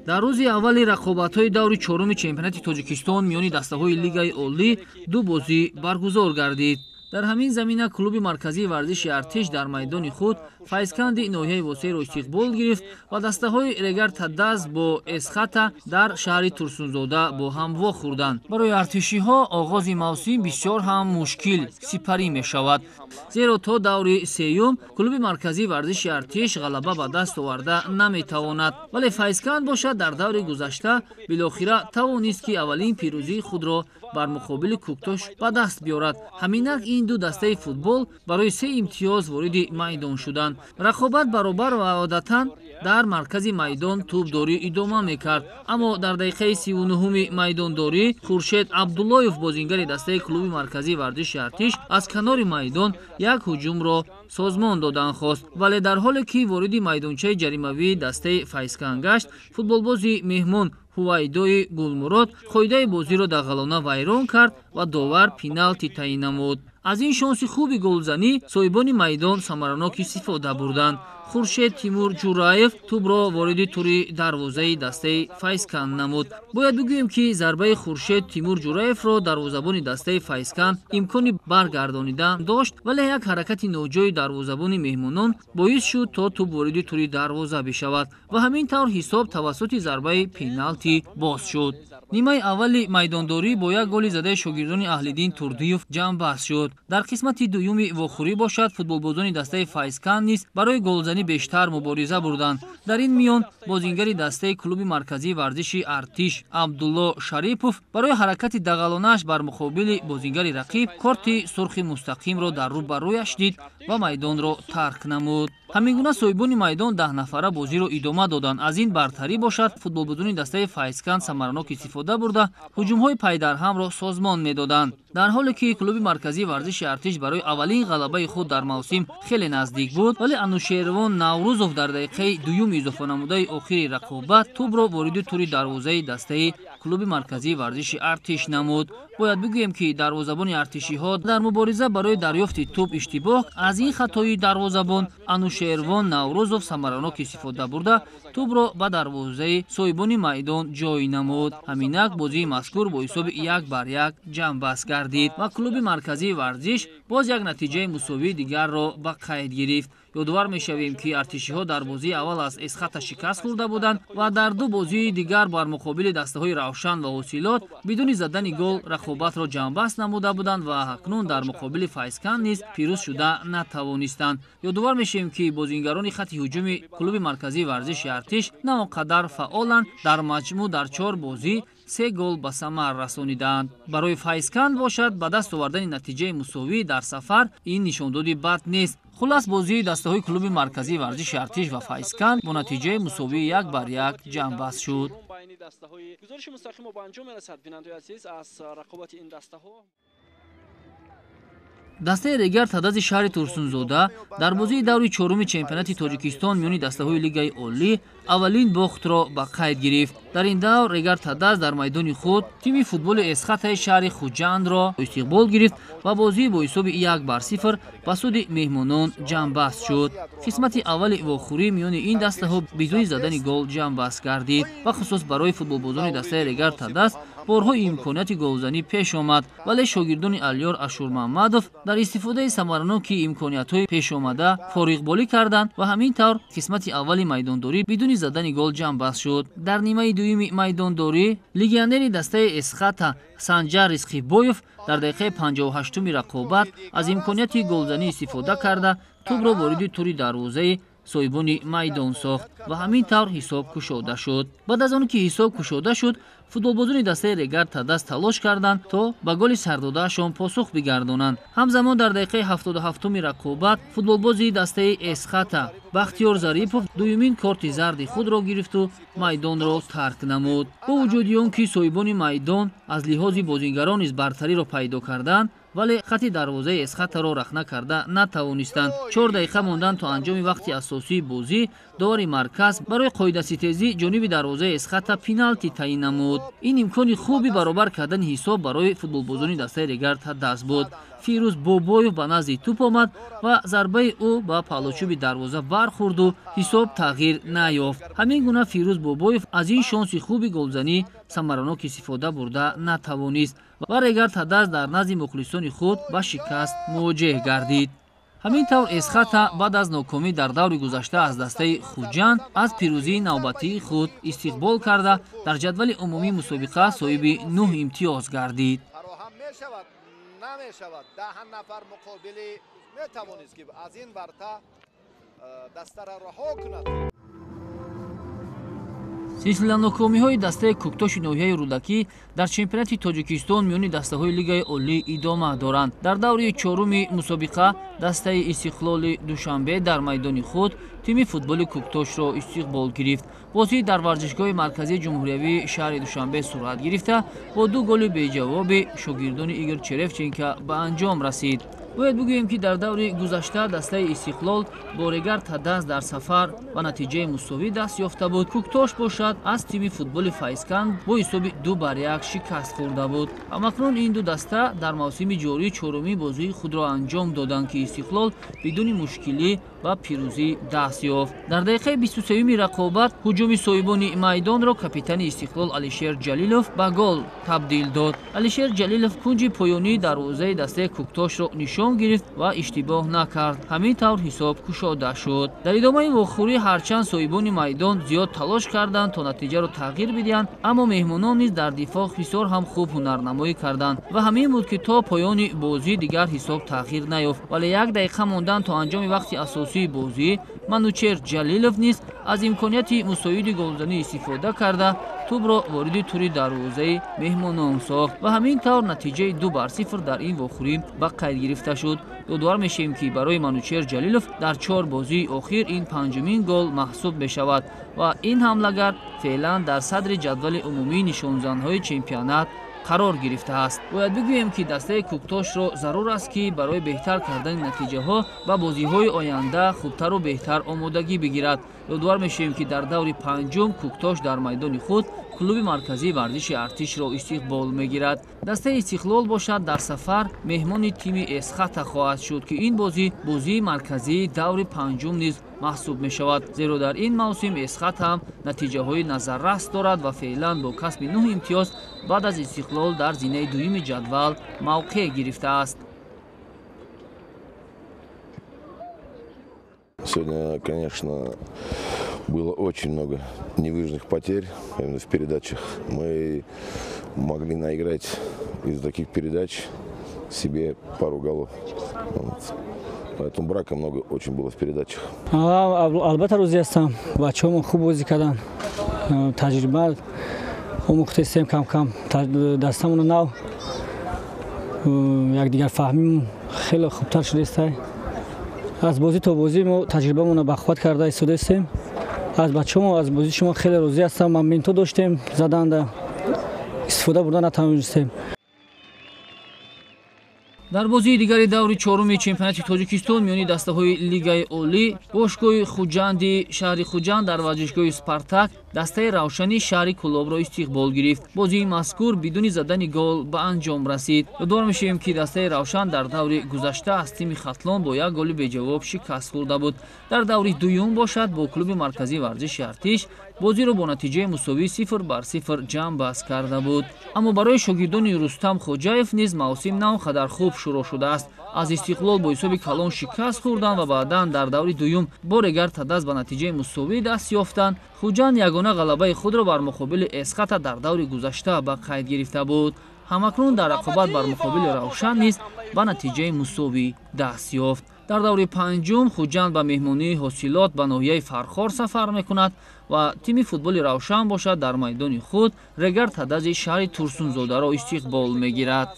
дар рӯзи аввали рақобатҳои даври чоруми чемпионати Тоҷикистон миёни дастаҳои Лигаи Олӣ ду бозӣ баргузор гардид. дар ҳамин замина клуби марказии варзиши артиш дар майдони худ файзканди ноҳияи восеро истиқбол гирифт ва дастаҳои Регар Тадаст бо Эсхата дар шаҳри Турсунзода бо ҳам вохӯрданд. барои артишиҳо оғози мавсим бисёр ҳам мушкил сипарӣ мешавад, зеро то даври сеюм клуби марказии варзиши артиш ғалаба ба даст оварда наметавонад, вале файзканд бошад дар даври гузашта билохира тавонист ки аввалин пирӯзии худро бар муқобили Куктош ба даст биёрад. ҳаминак ин ду дастаи футбол барои 3 имтиёз вориди майдон шуданд. рақобат баробар ва одатан дар маркази майдон тӯбдорӣ идома мекард, аммо дар дақиқаи 39-уми майдондорӣ Хуршед Абдуллоев бозингари дастаи клуби марказии варзиши артиш аз канори майдон як ҳуҷумро созмон додан хост, вале дар ҳоле ки вориди майдончаи ҷаримавии дастаи Файзканд гашт, футболбози меҳмон Ҳувайдои Гулмурод қоидаи бозиро дағалона вайрон кард ва довар пеналти таъин намуд. аз ин шонси хуби голзанӣ соҳибони майдон самаранок истифода бурданд. Хуршед Тимур Ҷураев тӯбро вориди тури дарвозаи дастаи Файзканд намуд. бояд бигӯем ки зарбаи Хуршед Тимур Ҷураевро дарвозабони дастаи Файзканд имкони баргардонидан дошт, вале як ҳаракати ноҷои дарвозабони меҳмонон боис шуд то тӯб вориди тури дарвоза бишавад ва ҳамин тавр ҳисоб тавассути зарбаи пеналти боз шуд. нимаи аввали майдондорӣ бо як голи задаи шогирдони Аҳлиддин Турдиев ҷамъбаст шуд. дар қисмати дуюми вохӯрӣ бошад футболбозони дастаи Файзканд низ барои голзанӣ бештар мубориза бурданд. дар ин миён бозингари дастаи клуби марказии варзиши артиш Абдулло Шарипов барои ҳаракати дағалонааш бар муқобили бозингари рақиб корти сурхи мустақимро дар рӯ ба рӯяш дид ва майдонро тарк намуд. ҳамин гуна соҳибони майдон 10 нафара бозиро идома доданд. аз ин бартарӣ бошад футболбозони дастаи Файзканд самаранок истифода бурда ҳуҷумҳои пайдарҳамро созмон медоданд. дар ҳоле ки клуби марказии варзиши артиш барои аввалин ғалабаи худ дар мавсим хеле наздик буд, вале Анушервон Наврӯзов дар дақиқаи дуюм изофанамудаи охири рақобат тӯбро вориди тури дарвозаи дастаи клуби марказии варзиши артиш намуд. бояд бигӯем ки дарвозабони артишиҳо дар мубориза барои дарёфти тӯб иштибоҳ аз ин хатои дарвозабон Анушервон Наврӯзов самаранок истифода бурда тӯбро ба дарвозаи соҳибони майдон ҷой намуд. ҳаминак бозии мазкур бо ҳисоби 1-1 ҷамъбаст гардид ва клуби марказии варзиш боз як натиҷаи мусовии дигарро ба қайд гирифт. ёдовар мешавем ки артишиҳо дар бозии аввал аз Эсхата шикаст хӯрда буданд ва дар ду бозии дигар бар муқобили дастаҳои Равшан ва Ҳосилот бидуни задани гол рақобатро ҷамъбаст намуда буданд ва акнун дар муқобили Файзканд низ пирӯз шуда натавонистанд. ёдовар мешавем ки бозингарони хати ҳуҷуми клуби марказии варзиши артиш на он қадар фаъоланд, дар маҷмӯъ дар 4 бозӣ 3 гол ба самар расониданд. барои Файзканд бошад ба даст овардани натиҷаи мусовӣ дар сафар ин нишондоди бад нест. хулас бозии дастаҳои клуби марказии варзиши артиш ва Файзканд бо натиҷаи мусовии 1-1 ҷамъбаст шуд. дастаи Регар Тадази шаҳри Турсунзода дар бозии даври чоруми чемпионати Тоҷикистон миёни дастаҳои Лигаи Олӣ аввалин бохтро ба қайд гирифт. дар ин давр Регар Тадаст дар майдони худ тими футболи Эсхатаи шаҳри Хуҷандро истиқбол гирифт ва бозӣ бо ҳисоби 1-0 ба суди меҳмонон ҷамъбаст шуд. қисмати аввали вохӯрӣ миёни ин дастаҳо бидуни задани гол ҷамъбаст гардид ва хусус барои футболбозони дастаи Регар Тадаст борҳо имконияти голзанӣ пеш омад, вале шогирдони Алиёр Ашурмамадов дар истифодаи самараноки имкониятҳои пешомада фориғболӣ карданд ва ҳамин тавр қисмати аввали майдондорӣ бидуни задани гол ҷамъбаст шуд. дар нимаи дуюми майдондорӣ легионери дастаи Эсхата Санҷар Ризқибоев дар дақиқаи 58-уми рақобат аз имконияти голзанӣ истифода карда тӯбро вориди тури дарвозаи соҳибони майдон сохт ва ҳамин тавр ҳисоб кушода шуд. баъд аз он ки ҳисоб кушода шуд, футболбозони дастаи Регар Тадаст талош карданд то ба голи сардодаашон посух бигардонанд. ҳамзамон дар дақиқаи 77-уми рақобат футболбози дастаи Эсхата Бахтиёр Зарипов дуюмин корти зарди худро гирифту майдонро тарк намуд. бо вуҷуди он ки соҳибони майдон аз лиҳози бозингарон низ бартариро пайдо карданд, вале хати дарвозаи Эсхатаро рахна карда натавонистанд. 4 дақиқа мондан то анҷоми вақти асосии бозӣ довари марказ барои қоидаситезӣ ҷониби дарвозаи Эсхата пеналти таъин намуд. ин имкони хуби баробар кардани ҳисоб барои футболбозони дастаи Регар Тадаст буд. Фирӯз Бобоев ба назди тӯп омад ва зарбаи ӯ ба паллочӯби дарвоза бархӯрду ҳисоб тағйир наёфт. Ҳамин гуна Фирӯз Бобоев аз ин шонси хуби голзанӣ самаранок истифода бурда натавонист ва Регар Тадас дар назди мухлисони худ ба шикаст мувоҷеҳ гардид. ҳамин тавр Эсхата баъд аз нокомӣ дар даври гузашта аз дастаи Хуҷанд аз пирӯзии навбатии худ истиқбол карда дар ҷадвали умумии мусобиқа соҳиби 9 имтиёз гардид. силсила нокомиҳои дастаи куктоши ноҳияи рӯдакӣ дар чемпионати Тоҷикистон миёни дастаҳои Лигаи Олӣ идома доранд. Дар даври чоруми мусобиқа дастаи Истиқлоли Душанбе дар майдони худ тими футболи Куктошро истиқбол гирифт. Бозӣ дар варзишгоҳи марказии ҷумҳуриявии шаҳри Душанбе сурат гирифта, бо 2 голи беҷавоби шогирдони Игор Черевченко ба анҷом расид. бояд бигӯем ки дар даври гузашта дастаи Истиқлол бо Регар Тадас дар сафар ба натиҷаи мусовӣ даст ёфта буд. Куктош бошад аз тими футболи Файскан бо ҳисоби 2-1 шикаст хӯрда буд. Амакнун ин ду даста дар мавсими ҷорӣ чорумии бозии худро анҷом доданд ки Истиқлол бидуни мушкилӣ ба пирӯзӣ даст ёфт. Дар дақиқаи 23-уми рақобат ҳуҷуми соҳибони майдонро капитани Истиқлол Алишер Ҷалилов ба гол табдил дод. Алишер Ҷалилов кунҷи поёнии дарвозаи дастаи Куктошро нишон гирифт ва иштибоҳ накард. Ҳамин тавр ҳисоб кушода шуд. Дар идомаи вохӯрӣ ҳарчанд соҳибони майдон зиёд талош карданд то натиҷаро тағйир бидиҳанд, аммо меҳмонон низ дар дифоъ бисёр ҳам хуб ҳунарнамоӣ карданд ва ҳамин буд ки то поёни бозӣ дигар ҳисоб тағйир наёфт. Вале 1 дақиқа мондан то анҷоми вақти асосии бозӣ Манучер Ҷалилов низ аз имконияти мусоиди голзанӣ истифода карда тӯбро вориди тури дарвозаи меҳмонон сохт ва ҳамин тавр натиҷаи 2-0 дар ин вохӯрӣ ба қайд гирифта шуд. ёдовар мешавем ки барои Манучер Ҷалилов дар 4 бозии охир ин панҷумин гол маҳсуб мешавад ва ин ҳамлагар феълан дар садри ҷадвали умумии нишонзанҳои чемпионат қарор гирифтааст. бояд бигӯем ки дастаи Куктошро зарур аст ки барои беҳтар кардани натиҷаҳо ба бозиҳои оянда хубтару беҳтар омодагӣ бигирад. ёдовар мешавем ки дар даври панҷум Куктош дар майдони худ клуби марказии варзиши Артишро истиқбол мегирад. дастаи Истиқлол бошад дар сафар меҳмони тими Эсхата хоҳад шуд ки ин бозии марказии даври панҷум низ маҳсуб мешавад, зеро дар ин мавсим Эсхат ҳам натиҷаҳои назаррас дорад ва феълан бо касби 9 имтиёз баъд аз Истиқлол дар зинаи дуюми ҷадвал мавқеъ гирифтааст. Сегодня, конечно, было очень много невыжных потерь в передачах. Мы могли наиграть из таких передач себе пару голов. Поэтому брака много очень было в передачах. Албатта розӣ ҳастам. Бачаҳо хуб бозӣ кардан. Таҷриба омӯхтем кам-кам. Дастамон нав якдигар фаҳмим хеле хубтар шудааст. аз бозӣ то бозӣ мо таҷрибамонро ба қувват карда истодаистем. аз бачаҳо аз бозии шумо хеле розӣ ҳастам. моментҳо доштем заданда истифода бурда натавонистем. дар бозии дигари даври чоруми чемпионати Тоҷикистон миёни дастаҳои Лигаи Олӣ бошгоҳи Хуҷанди шаҳри Хуҷанд дар варзишгоҳи Спартак дастаи Равшани шаҳри Кӯлобро истиқбол гирифт. бозии мазкур бидуни задани гол ба анҷом расид. ёдовар мешавем ки дастаи Равшан дар даври гузашта аз тими Хатлон бо 1 голи беҷавоб шикаст хӯрда буд. дар даври дуюм бошад бо клуби марказии варзиши Артиш бозиро бо натиҷаи мусовӣ 0-0 ҷамъбаст карда буд. аммо барои шогирдони Рустам Хоҷаев низ мавсим на он қадар хуб шурӯъ шудааст. аз Истиқлол бо ҳисоби калон шикаст хӯрданд ва баъдан дар даври дуюм бо Регар Тадас ба натиҷаи мусовӣ даст ёфтанд. Хуҷанд ягона ғалабаи худро бар муқобили Эсхата дар даври гузашта ба қайд гирифта буд. ҳамакнун дар рақобат бар муқобили Равшан низ ба натиҷаи мусовӣ даст ёфт. дар даври панҷум Хуҷанд ба меҳмонии ҳосилот ба ноҳияи Фархор сафар мекунад ва тими футболи Равшан бошад дар майдони худ Регар Тадази шаҳри Турсунзодаро истиқбол мегирад.